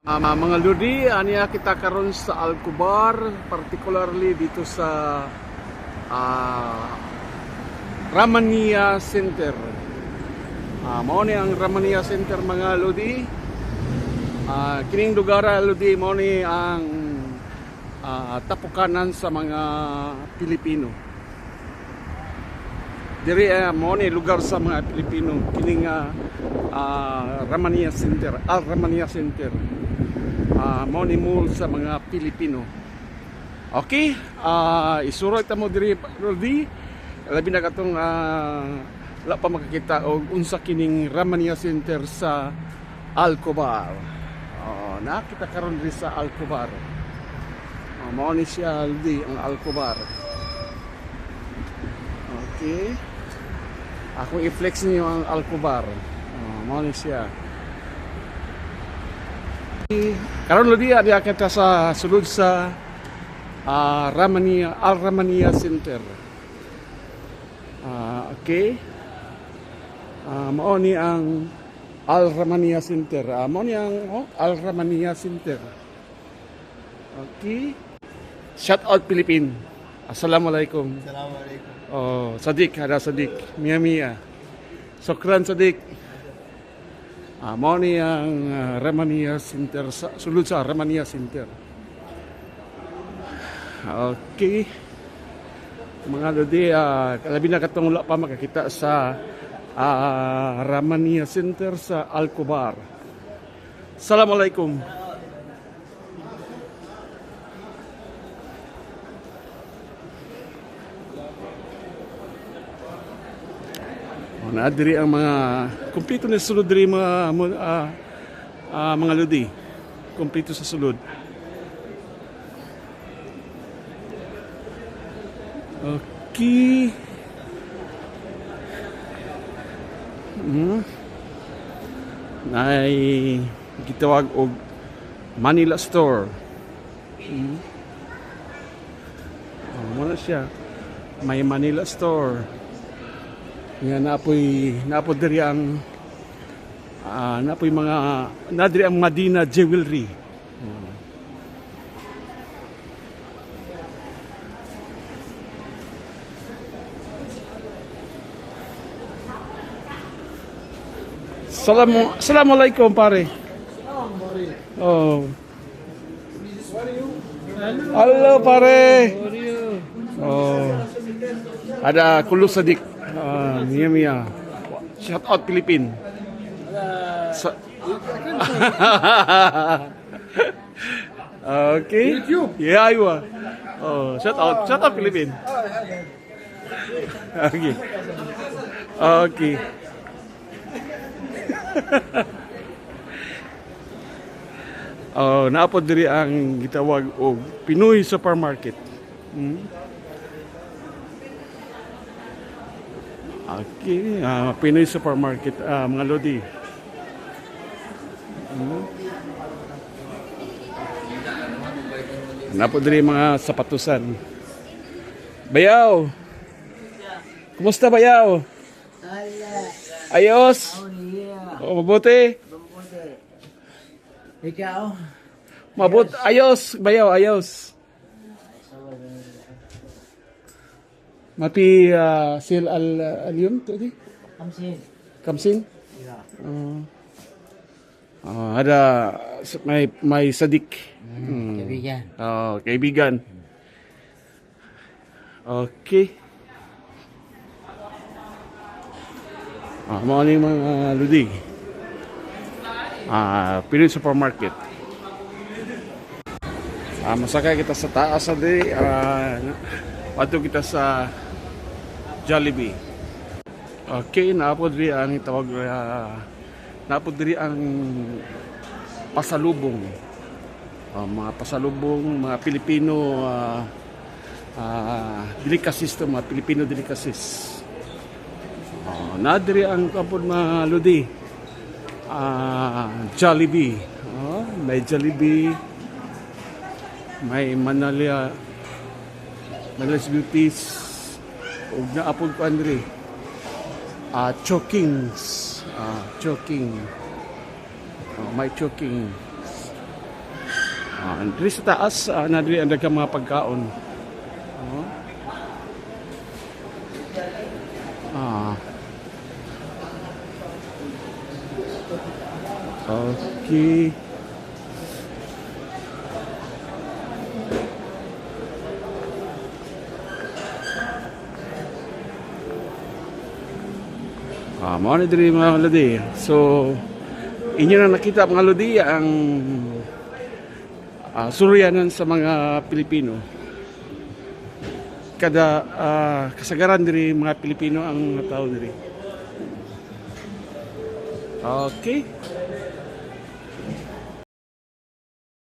Mga ludi, aniya kita karon sa Alcobar, particularly dito sa Ramania Center. Mao ni ang Ramania Center mga ludi. Kining lugar ludi mao ni ang tapukanan sa mga Pilipino. Diri mao ni lugar sa mga Pilipino kining Ramania Center, Ramania Center. Mao ni mall sa mga Pilipino. Okay, isurot ta mo diri ludi. Labi na katong wala pa makakita og unsa kining Ramania Center sa Alcobar. Nakita karon diri sa Alcobar. Mao ni siya ludi ang Alcobar. Okay. Ako i-flex niyo ang Alcobar. Mao ni siya. Karon ludi ada kita sa sulod sa Ramania Center. Okay. Mao ni ang Ramania Center. Mao ni ang Ramania Center. Okay. Shout out Philippines. Assalamualaikum. Assalamualaikum. Sadik, ada Sadik. Mia. Sokran Sadik. Mao ni ang Ramania Center, sulod sa Ramania Center. Okay. Mga lodi, labi na katong wala pa makakita sa Ramania Center sa Alcobar. Assalamualaikum. Na diri ang mga kumpleto na sulod diri mga lodi. Kumpleto sa sulod. Okay. Nay gitawag og Manila Store. Muna siya. May Manila Store. Nga napoy diri ang napoy mga nadiri ang Madina Jewelry. Assalamualaikum pare. Halo pare. Ada Kulo Sadik. Mia. Shout out Philippines. Okay. Yeah, you are. Shout out Philippines. Okay. Okay. Naapod diri ang gitawag og Pinoy Supermarket. Okay, Pinoy Supermarket, mga lodi. Napo diri mga sapatusan. Bayaw. Kumusta bayaw? Ayos. Mabuti. Ikaw? Mabuti. Ayos, bayaw, ayos. Mapi sil al-yum tadi? Kamsin? Ya. Ada may Sadik. Kaibigan. Kaibigan. Okay. Morning mga ludi. Pinoy Supermarket. Masakay kita sa taas adi. Pato kita sa Jollibee. Okay, naapod diri ang tawag naapod diri ang pasalubong. Mga pasalubong, mga Pilipino delicacies to, mga Pilipino delicacies. Nadiri ang kapod mga lodi. Jollibee. May Jollibee. May Manala's Beauties. Ug naapod ko andri. Chokings. Choking. May choking. Diri sa taas, na diri ang daghang mga pagkaon. Oh. Ah. Okay. Mao ni diri mga lodi. So inyo na nakita mga lodi ang suryanan sa mga Pilipino. Kada kasagaran diri mga Pilipino ang tao diri. Okay.